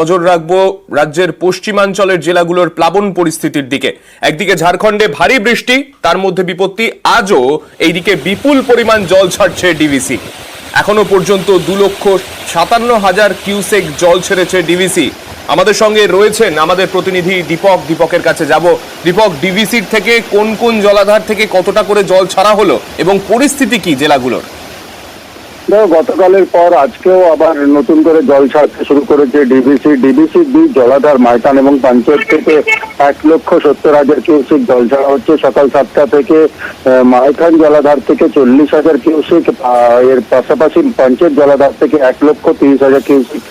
নজর রাখবো রাজ্যের পশ্চিমাঞ্চলের জেলাগুলোর প্লাবন পরিস্থিতির দিকে। একদিকে ঝাড়খণ্ডে ভারী বৃষ্টি, তার মধ্যে বিপত্তি আজও এইদিকে বিপুল পরিমাণ জল ছাড়ছে ডিভিসি। এখনো পর্যন্ত 2,57,000 কিউসেক জল ছেড়েছে ডিভিসি। আমাদের সঙ্গে রয়েছেন আমাদের প্রতিনিধি দীপকের কাছে যাব। দীপক, ডিভিসির থেকে কোন কোন জলাধার থেকে কতটা করে জল ছাড়া হলো এবং পরিস্থিতি কি জেলাগুলোর? গতকালের পর আজকেও আবার নতুন করে জল ছাড়তে শুরু করেছে ডিভিসি দুই জলাধার মাইথান এবং পাঞ্চেত থেকে 1,70,000 কিউসেক জল ছাড়া হচ্ছে। সকাল 7টা থেকে মাইথান জলাধার থেকে 40,000 কিউসেক, এর পাশাপাশি পাঞ্চেত জলাধার থেকে 1,30,000 কিউসেক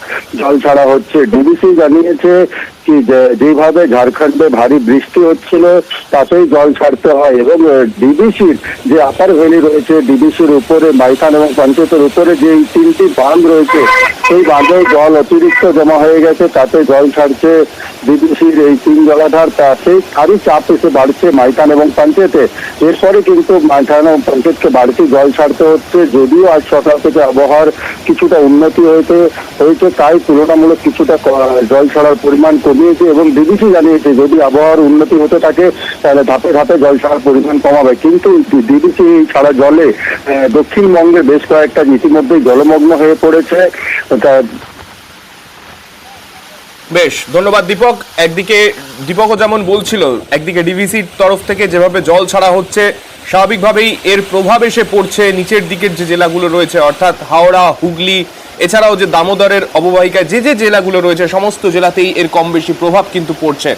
জল ছাড়া হচ্ছে। ডিভিসি জানিয়েছে কি যেভাবে ঝাড়খণ্ডে ভারী বৃষ্টি হচ্ছিল তাতেই জল ছাড়তে হয় এবং ডিভিসির যে আপার ভ্যালি রয়েছে, ডিভিসির উপরে মাইথান এবং পঞ্চায়েতের উপরে যে 3টি বাঁধ রয়েছে সেই বাঁধে জল অতিরিক্ত জমা হয়ে গেছে, তাতে জল ছাড়ছে ডিভিসির এই 3 জলাধার। তাতে ভারী চাপ এসে বাড়ছে মাইথান এবং পঞ্চায়েতে। এরপরে কিন্তু মাইথান এবং পঞ্চায়েতকে বাড়তি জল ছাড়তে হচ্ছে। যদিও আজ সকাল থেকে আবহাওয়ার কিছুটা উন্নতি হয়েছে, তাই তুলনামূলক কিছুটা জল ছাড়ার পরিমাণ কমিয়েছে এবং ডিভিসি জানিয়েছে যদি আবহাওয়ার উন্নতি হতে থাকে তাহলে ধাপে ধাপে জল ছাড়ার পরিমাণ কমাবে। কিন্তু ডিভিসি ছাড়া জলে দক্ষিণবঙ্গে বেশ কয়েকটা ইতিমধ্যেই জলমগ্ন হয়ে পড়েছে। বেশ, ধন্যবাদ দীপক। একদিকে দীপকও যেমন বলছিল, একদিকে ডিভিসির তরফ থেকে যেভাবে জল ছাড়া হচ্ছে, স্বাভাবিকভাবেই এর প্রভাব এসে পড়ছে নিচের দিকের যে জেলাগুলো রয়েছে, অর্থাৎ হাওড়া, হুগলি, এছাড়াও যে দামোদরের অববাহিকায় যে যে জেলাগুলো রয়েছে সমস্ত জেলাতেই এর কম বেশি প্রভাব কিন্তু পড়ছে।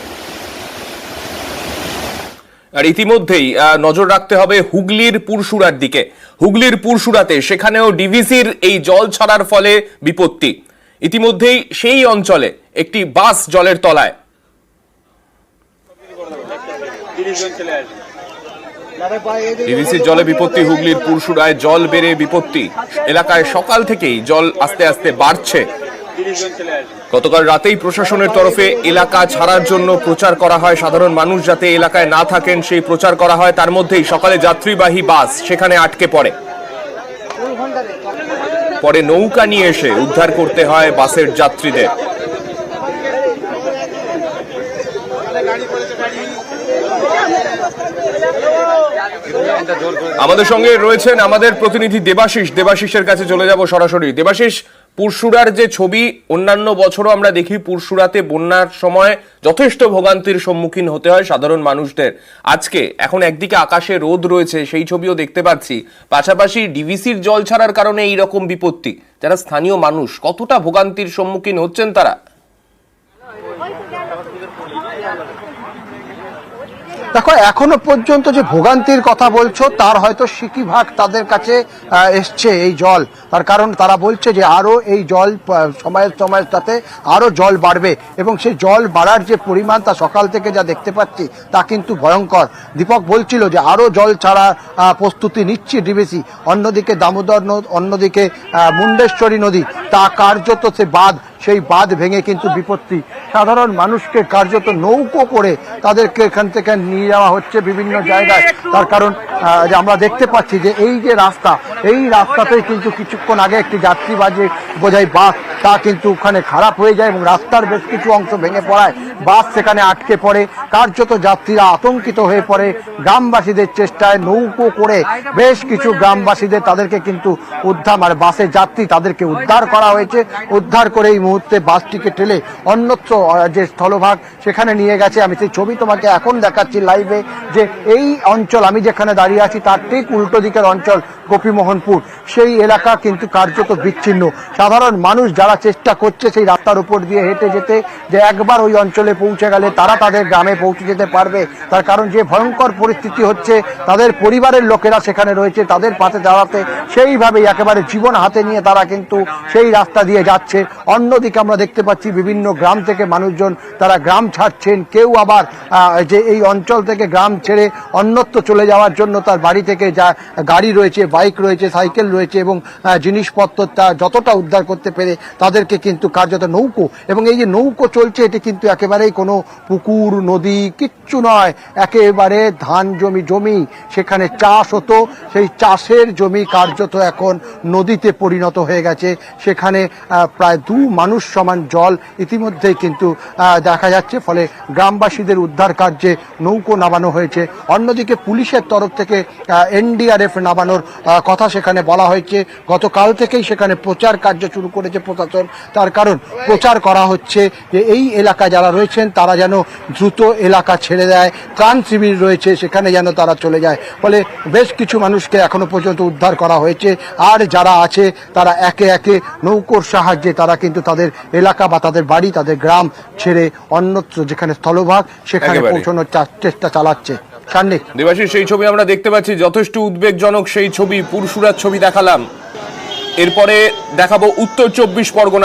আর ইতিমধ্যেই নজর রাখতে হবে হুগলির পুরসুরার দিকে। হুগলির পুরসুরাতে সেখানেও ডিভিসির এই জল ছাড়ার ফলে বিপত্তি। ইতিমধ্যেই সেই অঞ্চলে একটি বাস জলের তলায়। ডিভিসির জলে বিপত্তি হুগলির পুরসুরায়, জল বেড়ে বিপত্তি। এলাকায় সকাল থেকেই জল আস্তে আস্তে বাড়ছে। গতকাল রাতেই প্রশাসনের তরফে এলাকা ছাড়ার জন্য প্রচার করা হয়, সাধারণ মানুষ যাতে এলাকায় না থাকেন সেই প্রচার করা হয়। তার মধ্যেই সকালে যাত্রীবাহী বাস সেখানে আটকে পড়ে। পরে নৌকা নিয়ে এসে উদ্ধার করতে হয় বাসের যাত্রীদের। আমাদের সঙ্গে রয়েছেন আমাদের প্রতিনিধি দেবাশিসের কাছে চলে যাব সরাসরি। দেবাশিস, পুরসুরার যে ছবি, অন্যান্য বছরও আমরা দেখি পুরসুরাতে বন্যার সময় যথেষ্ট ভোগান্তির সম্মুখীন হতে হয় সাধারণ মানুষদের। আজকে এখন একদিকে আকাশে রোদ রয়েছে, সেই ছবিও দেখতে পাচ্ছি, পাশাপাশি ডিভিসির জল ছাড়ার কারণে এই রকম বিপত্তি। যারা স্থানীয় মানুষ কতটা ভোগান্তির সম্মুখীন হচ্ছেন তারা? দেখো, এখনো পর্যন্ত যে ভোগান্তির কথা বলছো তার হয়তো সিকিভাগ তাদের কাছে এসছে এই জল। তার কারণ তারা বলছে যে আরো এই জল সময়ের সাথে আরো জল বাড়বে এবং সেই জল বাড়ার যে পরিমাণ তা সকাল থেকে যা দেখতে পাচ্ছি তা কিন্তু ভয়ঙ্কর। দীপক বলছিল যে আরো জল ছাড়ার প্রস্তুতি নিচ্ছে ডিভিসি। অন্যদিকে দামোদর নদ, অন্যদিকে মুন্ডেশ্বরী নদী, তা কার্যত সেই বাঁধ ভেঙে কিন্তু বিপত্তি। সাধারণ মানুষকে কার্যত নৌকো করে তাদেরকে এখান থেকে নিয়ে যাওয়া হচ্ছে বিভিন্ন জায়গায়। তার কারণ যে আমরা দেখতে পাচ্ছি যে এই যে রাস্তা, এই রাস্তাতেই কিন্তু কিছুক্ষণ আগে একটি যাত্রী বোঝাই বাস তা কিন্তু ওখানে খারাপ হয়ে যায় এবং রাস্তার বেশ কিছু অংশ ভেঙে পড়ায় বাস সেখানে আটকে পড়ে। কার্যত যাত্রীরা আতঙ্কিত হয়ে পড়ে। গ্রামবাসীদের চেষ্টায় নৌকো করে বেশ কিছু গ্রামবাসীদের তাদেরকে কিন্তু উদ্ধার, মানে বাসের যাত্রী তাদেরকে উদ্ধার করা হয়েছে। উদ্ধার করে এই মুহূর্তে বাসটিকে ঠেলে অন্যত্র যে স্থলভাগ সেখানে নিয়ে গেছে। আমি সেই ছবি তোমাকে এখন দেখাচ্ছি লাইভে, যে এই অঞ্চল আমি যেখানে দাঁড়িয়ে আছি তার ঠিক উল্টো দিকের অঞ্চল গোপীমোহনপুর, সেই এলাকা কিন্তু কার্যত বিচ্ছিন্ন। সাধারণ মানুষ যারা চেষ্টা করছে সেই রাস্তার উপর দিয়ে হেঁটে যেতে, যে একবার ওই অঞ্চলে পৌঁছে গেলে তারা তাদের গ্রামে পৌঁছে যেতে পারবে। তার কারণ যে ভয়ঙ্কর পরিস্থিতি হচ্ছে, তাদের পরিবারের লোকেরা সেখানে রয়েছে, তাদের পাশে দাঁড়াতে সেইভাবেই একেবারে জীবন হাতে নিয়ে তারা কিন্তু সেই রাস্তা দিয়ে যাচ্ছে। অন্যদিকে আমরা দেখতে পাচ্ছি বিভিন্ন গ্রাম থেকে মানুষজন তারা গ্রাম ছাড়ছেন, কেউ আবার যে এই অঞ্চল থেকে গ্রাম ছেড়ে অন্যত্র চলে যাওয়ার জন্য তার বাড়ি থেকে যা গাড়ি রয়েছে, বাইক রয়েছে, সাইকেল রয়েছে এবং জিনিসপত্র যতটা উদ্ধার করতে পেরে তাদেরকে কিন্তু কার্যত নৌকো, এবং এই যে নৌকো চলছে এটি কিন্তু একেবারেই কোনো পুকুর নদী কিচ্ছু নয়, একেবারে ধান জমি সেখানে চাষ হতো, সেই চাষের জমি কার্যত এখন নদীতে পরিণত হয়ে গেছে। সেখানে প্রায় 2 মানুষ সমান জল ইতিমধ্যেই কিন্তু দেখা যাচ্ছে। ফলে গ্রামবাসীদের উদ্ধার কার্যে নৌকো নামানো হয়েছে। অন্যদিকে পুলিশের তরফ থেকে NDRF নামানোর কথা সেখানে বলা হয়েছে। গতকাল থেকেই সেখানে প্রচার কার্য শুরু করেছে প্রশাসন। তার কারণ প্রচার করা হচ্ছে যে এই এলাকায় যারা রয়েছেন তারা যেন দ্রুত এলাকা ছেড়ে দেয়, ত্রাণ শিবির রয়েছে সেখানে যেন তারা চলে যায়। ফলে বেশ কিছু মানুষকে এখনো পর্যন্ত উদ্ধার করা হয়েছে, আর যারা আছে তারা একে একে নৌকোর সাহায্যে তারা কিন্তু তাদের এলাকা বা তাদের বাড়ি, তাদের গ্রাম ছেড়ে অন্যত্র যেখানে স্থলভাগ সেখানে একেবারে পৌঁছানোর চেষ্টা চালাচ্ছে। সান্নিক দেবাশিস, সেই ছবি আমরা দেখতে পাচ্ছি, যথেষ্ট উদ্বেগজনক সেই ছবি। পুরসুরার ছবি দেখালাম, এরপরে দেখাবো উত্তর 24 পরগনা।